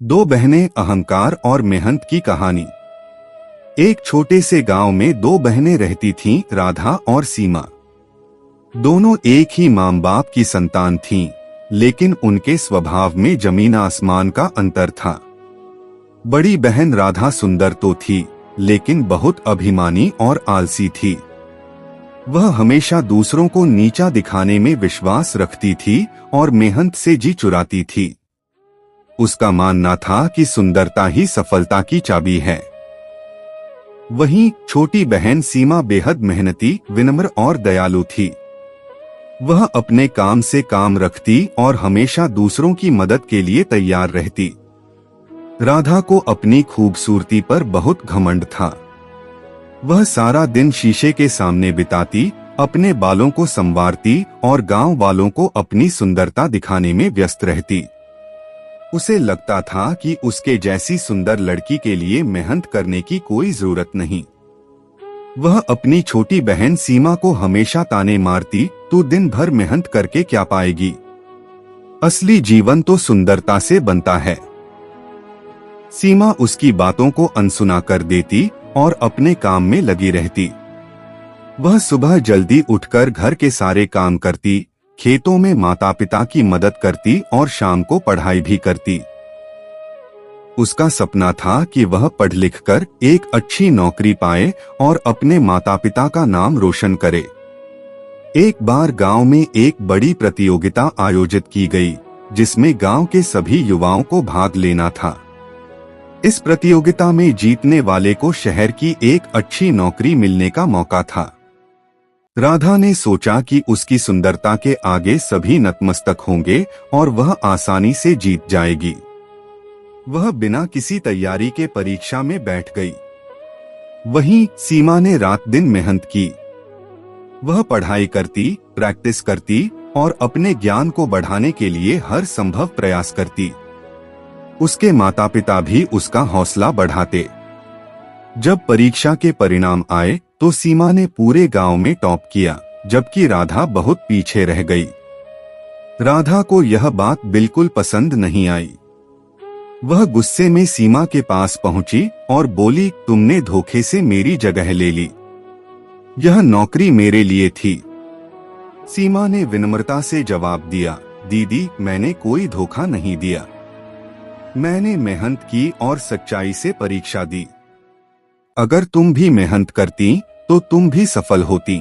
दो बहनें, अहंकार और मेहनत की कहानी। एक छोटे से गांव में दो बहनें रहती थीं, राधा और सीमा। दोनों एक ही माँ बाप की संतान थीं, लेकिन उनके स्वभाव में जमीन आसमान का अंतर था। बड़ी बहन राधा सुंदर तो थी, लेकिन बहुत अभिमानी और आलसी थी। वह हमेशा दूसरों को नीचा दिखाने में विश्वास रखती थी और मेहनत से जी चुराती थी। उसका मानना था कि सुंदरता ही सफलता की चाबी है। वहीं छोटी बहन सीमा बेहद मेहनती, विनम्र और दयालु थी। वह अपने काम से काम रखती और हमेशा दूसरों की मदद के लिए तैयार रहती। राधा को अपनी खूबसूरती पर बहुत घमंड था। वह सारा दिन शीशे के सामने बिताती, अपने बालों को संवारती और गांव वालों को अपनी सुंदरता दिखाने में व्यस्त रहती। उसे लगता था कि उसके जैसी सुंदर लड़की के लिए मेहनत करने की कोई जरूरत नहीं। वह अपनी छोटी बहन सीमा को हमेशा ताने मारती, तू दिन भर मेहनत करके क्या पाएगी? असली जीवन तो सुंदरता से बनता है। सीमा उसकी बातों को अनसुना कर देती और अपने काम में लगी रहती। वह सुबह जल्दी उठकर घर के सारे काम करती, खेतों में माता पिता की मदद करती और शाम को पढ़ाई भी करती। उसका सपना था कि वह पढ़ लिख कर एक अच्छी नौकरी पाए और अपने माता पिता का नाम रोशन करे। एक बार गांव में एक बड़ी प्रतियोगिता आयोजित की गई, जिसमें गांव के सभी युवाओं को भाग लेना था। इस प्रतियोगिता में जीतने वाले को शहर की एक अच्छी नौकरी मिलने का मौका था। राधा ने सोचा कि उसकी सुंदरता के आगे सभी नतमस्तक होंगे और वह आसानी से जीत जाएगी। वह बिना किसी तैयारी के परीक्षा में बैठ गई। वहीं सीमा ने रात दिन मेहनत की। वह पढ़ाई करती, प्रैक्टिस करती और अपने ज्ञान को बढ़ाने के लिए हर संभव प्रयास करती। उसके माता पिता भी उसका हौसला बढ़ाते। जब परीक्षा के परिणाम आए तो सीमा ने पूरे गांव में टॉप किया, जबकि राधा बहुत पीछे रह गई। राधा को यह बात बिल्कुल पसंद नहीं आई। वह गुस्से में सीमा के पास पहुंची और बोली, तुमने धोखे से मेरी जगह ले ली। यह नौकरी मेरे लिए थी। सीमा ने विनम्रता से जवाब दिया, दीदी, मैंने कोई धोखा नहीं दिया। मैंने मेहनत की और सच्चाई से परीक्षा दी। अगर तुम भी मेहनत करती तो तुम भी सफल होती।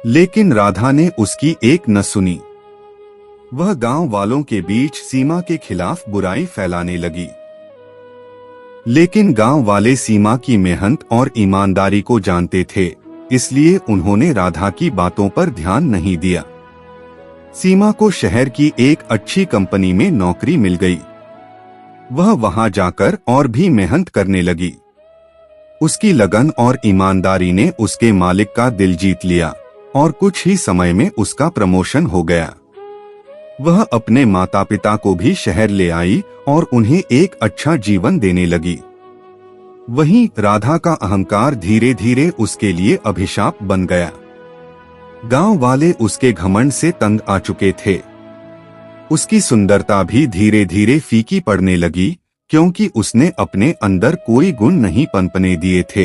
लेकिन राधा ने उसकी एक न सुनी। वह गांव वालों के बीच सीमा के खिलाफ बुराई फैलाने लगी। लेकिन गांव वाले सीमा की मेहनत और ईमानदारी को जानते थे, इसलिए उन्होंने राधा की बातों पर ध्यान नहीं दिया। सीमा को शहर की एक अच्छी कंपनी में नौकरी मिल गई। वह वहां जाकर और भी मेहनत करने लगी। उसकी लगन और ईमानदारी ने उसके मालिक का दिल जीत लिया और कुछ ही समय में उसका प्रमोशन हो गया। वह अपने माता पिता को भी शहर ले आई और उन्हें एक अच्छा जीवन देने लगी। वहीं राधा का अहंकार धीरे धीरे उसके लिए अभिशाप बन गया। गांव वाले उसके घमंड से तंग आ चुके थे। उसकी सुंदरता भी धीरे धीरे फीकी पड़ने लगी, क्योंकि उसने अपने अंदर कोई गुण नहीं पनपने दिए थे।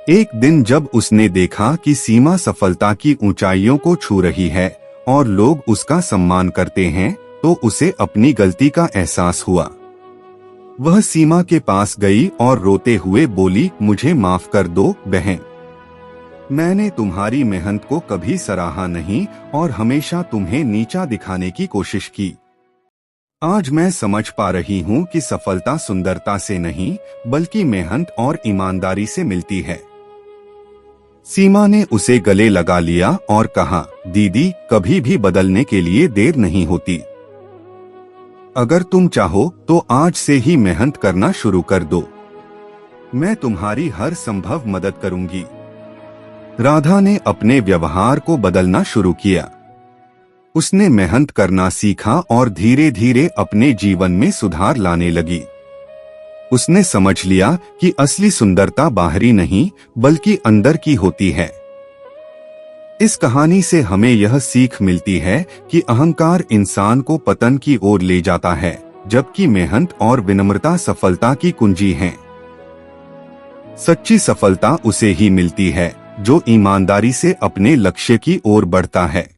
एक दिन जब उसने देखा कि सीमा सफलता की ऊंचाइयों को छू रही है और लोग उसका सम्मान करते हैं, तो उसे अपनी गलती का एहसास हुआ। वह सीमा के पास गई और रोते हुए बोली, मुझे माफ कर दो बहन। मैंने तुम्हारी मेहनत को कभी सराहा नहीं और हमेशा तुम्हें नीचा दिखाने की कोशिश की। आज मैं समझ पा रही हूँ कि सफलता सुंदरता से नहीं, बल्कि मेहनत और ईमानदारी से मिलती है। सीमा ने उसे गले लगा लिया और कहा, दीदी, कभी भी बदलने के लिए देर नहीं होती। अगर तुम चाहो तो आज से ही मेहनत करना शुरू कर दो। मैं तुम्हारी हर संभव मदद करूंगी। राधा ने अपने व्यवहार को बदलना शुरू किया। उसने मेहनत करना सीखा और धीरे धीरे अपने जीवन में सुधार लाने लगी। उसने समझ लिया कि असली सुंदरता बाहरी नहीं, बल्कि अंदर की होती है। इस कहानी से हमें यह सीख मिलती है कि अहंकार इंसान को पतन की ओर ले जाता है, जबकि मेहनत और विनम्रता सफलता की कुंजी हैं। सच्ची सफलता उसे ही मिलती है जो ईमानदारी से अपने लक्ष्य की ओर बढ़ता है।